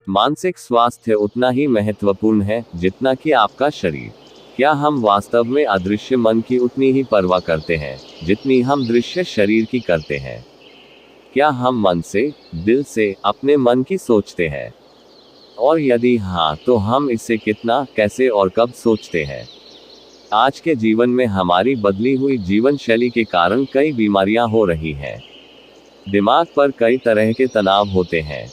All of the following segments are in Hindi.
मानसिक स्वास्थ्य उतना ही महत्वपूर्ण है जितना कि आपका शरीर। क्या हम वास्तव में अदृश्य मन की उतनी ही परवाह करते हैं जितनी हम दृश्य शरीर की करते हैं? क्या हम मन से, दिल से, अपने मन की सोचते हैं? और यदि हाँ, तो हम इसे कितना, कैसे और कब सोचते हैं? आज के जीवन में हमारी बदली हुई जीवन शैली के कारण कई बीमारियां हो रही हैं। दिमाग पर कई तरह के तनाव होते हैं।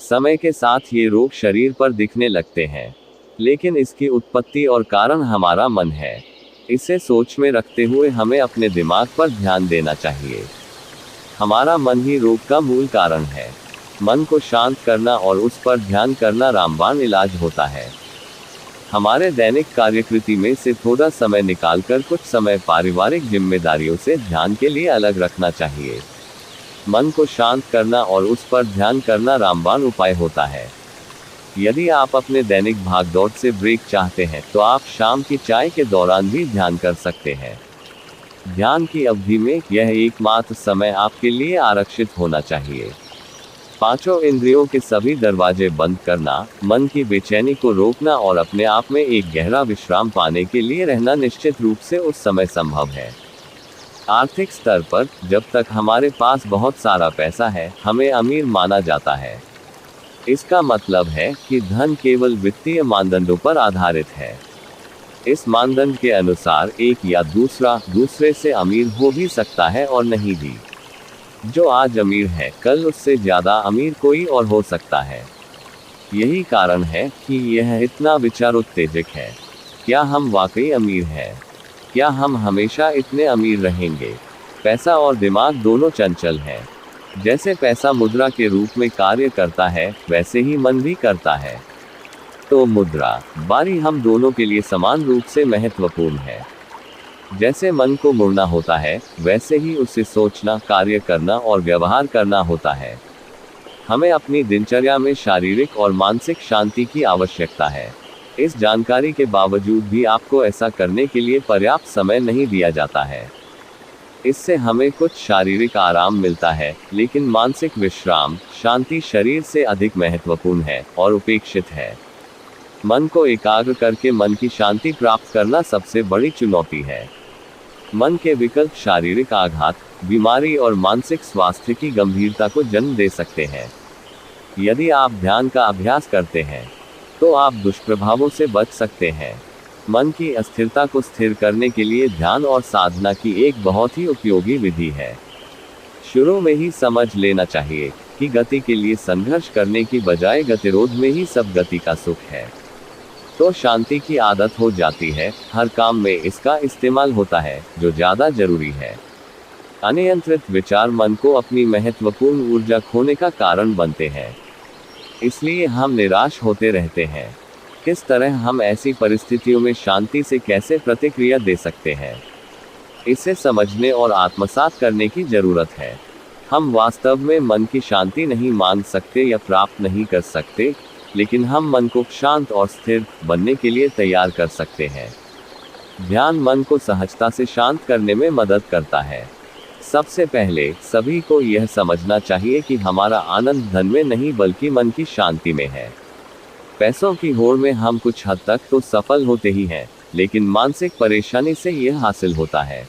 समय के साथ ये रोग शरीर पर दिखने लगते हैं, लेकिन इसकी उत्पत्ति और कारण हमारा मन है। इसे सोच में रखते हुए हमें अपने दिमाग पर ध्यान देना चाहिए। हमारा मन ही रोग का मूल कारण है। मन को शांत करना और उस पर ध्यान करना रामबाण इलाज होता है। हमारे दैनिक कार्यकृति में से थोड़ा समय निकालकर कुछ समय पारिवारिक जिम्मेदारियों से ध्यान के लिए अलग रखना चाहिए। मन को शांत करना और उस पर ध्यान करना रामबाण उपाय होता है। यदि आप अपने दैनिक भागदौड़ से ब्रेक चाहते हैं तो आप शाम की चाय के दौरान भी ध्यान कर सकते हैं। ध्यान की अवधि में यह एकमात्र समय आपके लिए आरक्षित होना चाहिए। पांचों इंद्रियों के सभी दरवाजे बंद करना, मन की बेचैनी को रोकना और अपने आप में एक गहरा विश्राम पाने के लिए रहना निश्चित रूप से उस समय संभव है। आर्थिक स्तर पर, जब तक हमारे पास बहुत सारा पैसा है, हमें अमीर माना जाता है। इसका मतलब है कि धन केवल वित्तीय मानदंडों पर आधारित है। इस मानदंड के अनुसार एक या दूसरे से अमीर हो भी सकता है और नहीं भी। जो आज अमीर है, कल उससे ज्यादा अमीर कोई और हो सकता है। यही कारण है कि यह इतना विचार उत्तेजक है। क्या हम वाकई अमीर हैं? क्या हम हमेशा इतने अमीर रहेंगे? पैसा और दिमाग दोनों चंचल हैं। जैसे पैसा मुद्रा के रूप में कार्य करता है, वैसे ही मन भी करता है। तो मुद्रा, बारी हम दोनों के लिए समान रूप से महत्वपूर्ण है। जैसे मन को मुड़ना होता है, वैसे ही उसे सोचना, कार्य करना और व्यवहार करना होता है। हमें अपनी दिनचर्या में शारीरिक और मानसिक शांति की आवश्यकता है। इस जानकारी के बावजूद भी आपको ऐसा करने के लिए पर्याप्त समय नहीं दिया जाता है। इससे हमें कुछ शारीरिक आराम मिलता है, लेकिन मानसिक विश्राम, शांति शरीर से अधिक महत्वपूर्ण है और उपेक्षित है। मन को एकाग्र करके मन की शांति प्राप्त करना सबसे बड़ी चुनौती है। मन के विकल्प शारीरिक आघात, बीमारी और मानसिक स्वास्थ्य की गंभीरता को जन्म दे सकते हैं। यदि आप ध्यान का अभ्यास करते हैं, तो आप दुष्प्रभावों से बच सकते हैं। मन की अस्थिरता को स्थिर करने के लिए ध्यान और साधना की एक बहुत ही उपयोगी विधि है। शुरू में ही समझ लेना चाहिए कि गति के लिए संघर्ष करने की बजाय गतिरोध में ही सब गति का सुख है। तो शांति की आदत हो जाती है, हर काम में इसका इस्तेमाल होता है जो ज़्यादा जरूरी है। अनियंत्रित विचार मन को अपनी महत्वपूर्ण ऊर्जा खोने का कारण बनते हैं। इसलिए हम निराश होते रहते हैं। किस तरह हम ऐसी परिस्थितियों में शांति से कैसे प्रतिक्रिया दे सकते हैं, इसे समझने और आत्मसात करने की जरूरत है। हम वास्तव में मन की शांति नहीं मान सकते या प्राप्त नहीं कर सकते, लेकिन हम मन को शांत और स्थिर बनने के लिए तैयार कर सकते हैं। ध्यान मन को सहजता से शांत करने में मदद करता है। सबसे पहले सभी को यह समझना चाहिए कि हमारा आनंद धन में नहीं बल्कि मन की शांति में है। पैसों की होड़ में हम कुछ हद तक तो सफल होते ही हैं, लेकिन मानसिक परेशानी से यह हासिल होता है।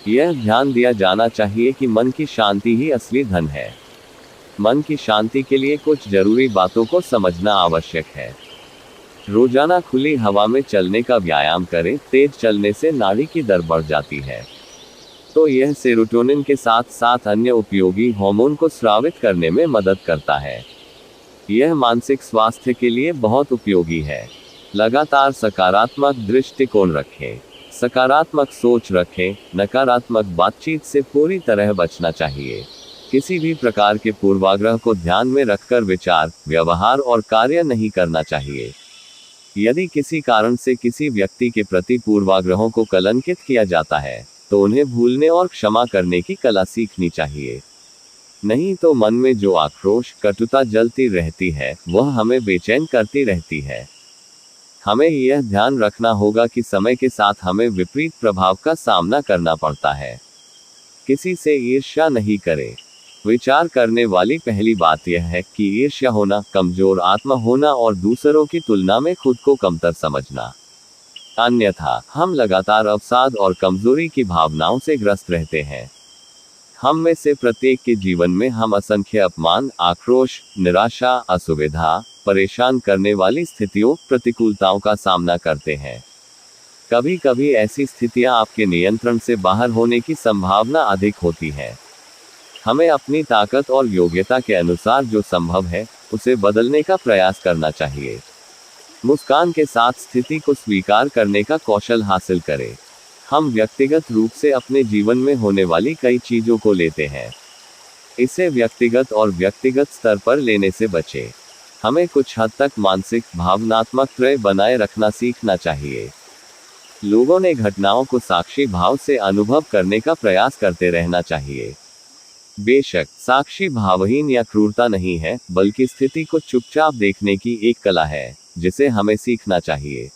यह ध्यान दिया जाना चाहिए कि मन की शांति ही असली धन है। मन की शांति के लिए कुछ जरूरी बातों को समझना आवश्यक है। रोजाना खुली हवा में चलने का व्यायाम करें। तेज चलने से नाड़ी की दर बढ़ जाती है, तो यह सेरोटोनिन के साथ साथ अन्य उपयोगी हार्मोन को स्रावित करने में मदद करता है। यह मानसिक स्वास्थ्य के लिए बहुत उपयोगी है। लगातार सकारात्मक दृष्टिकोण रखें। सकारात्मक सोच रखें। नकारात्मक बातचीत से पूरी तरह बचना चाहिए। किसी भी प्रकार के पूर्वाग्रह को ध्यान में रखकर विचार, व्यवहार और कार्य नहीं करना चाहिए। यदि किसी कारण से किसी व्यक्ति के प्रति पूर्वाग्रहों को कलंकित किया जाता है, तो उन्हें भूलने और क्षमा करने की कला सीखनी चाहिए। नहीं तो मन में जो आक्रोश, कटुता जलती रहती है, वह हमें बेचैन करती रहती है। हमें यह ध्यान रखना होगा कि समय के साथ हमें विपरीत प्रभाव का सामना करना पड़ता है। किसी से ईर्ष्या नहीं करें। विचार करने वाली पहली बात यह है कि ईर्ष्या होना, कमजोर आत्मा होना और दूसरों की तुलना में खुद को कमतर समझना। अन्यथा हम लगातार अवसाद और कमजोरी की भावनाओं से ग्रस्त रहते हैं। हम में से प्रत्येक के जीवन में हम असंख्य अपमान, आक्रोश, निराशा, असुविधा, परेशान करने वाली स्थितियों, प्रतिकूलताओं का सामना करते हैं। कभी कभी ऐसी स्थितियां आपके नियंत्रण से बाहर होने की संभावना अधिक होती है। हमें अपनी ताकत और योग्यता के अनुसार जो संभव है, उसे बदलने का प्रयास करना चाहिए। मुस्कान के साथ स्थिति को स्वीकार करने का कौशल हासिल करें। हम व्यक्तिगत रूप से अपने जीवन में होने वाली कई चीजों को लेते हैं। इसे व्यक्तिगत और व्यक्तिगत स्तर पर लेने से बचें। हमें कुछ हद तक मानसिक, भावनात्मक त्रय बनाए रखना सीखना चाहिए। लोगों ने घटनाओं को साक्षी भाव से अनुभव करने का प्रयास करते रहना चाहिए। बेशक साक्षी भावहीन या क्रूरता नहीं है, बल्कि स्थिति को चुपचाप देखने की एक कला है, जिसे हमें सीखना चाहिए।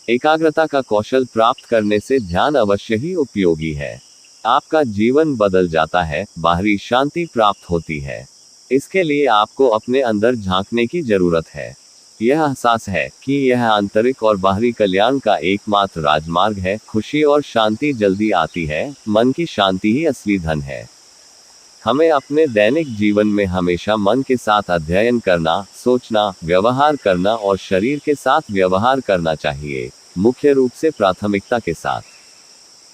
एकाग्रता का कौशल प्राप्त करने से ध्यान अवश्य ही उपयोगी है। आपका जीवन बदल जाता है, बाहरी शांति प्राप्त होती है। इसके लिए आपको अपने अंदर झांकने की जरूरत है। यह एहसास है कि यह आंतरिक और बाहरी कल्याण का एकमात्र राजमार्ग है। खुशी और शांति जल्दी आती है, मन की शांति ही असली धन है। हमें अपने दैनिक जीवन में हमेशा मन के साथ अध्ययन करना, सोचना, व्यवहार करना और शरीर के साथ व्यवहार करना चाहिए, मुख्य रूप से प्राथमिकता के साथ।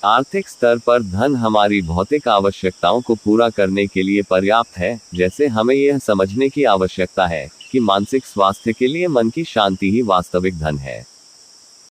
आर्थिक स्तर पर धन हमारी भौतिक आवश्यकताओं को पूरा करने के लिए पर्याप्त है, जैसे हमें यह समझने की आवश्यकता है कि मानसिक स्वास्थ्य के लिए मन की शांति ही वास्तविक धन है।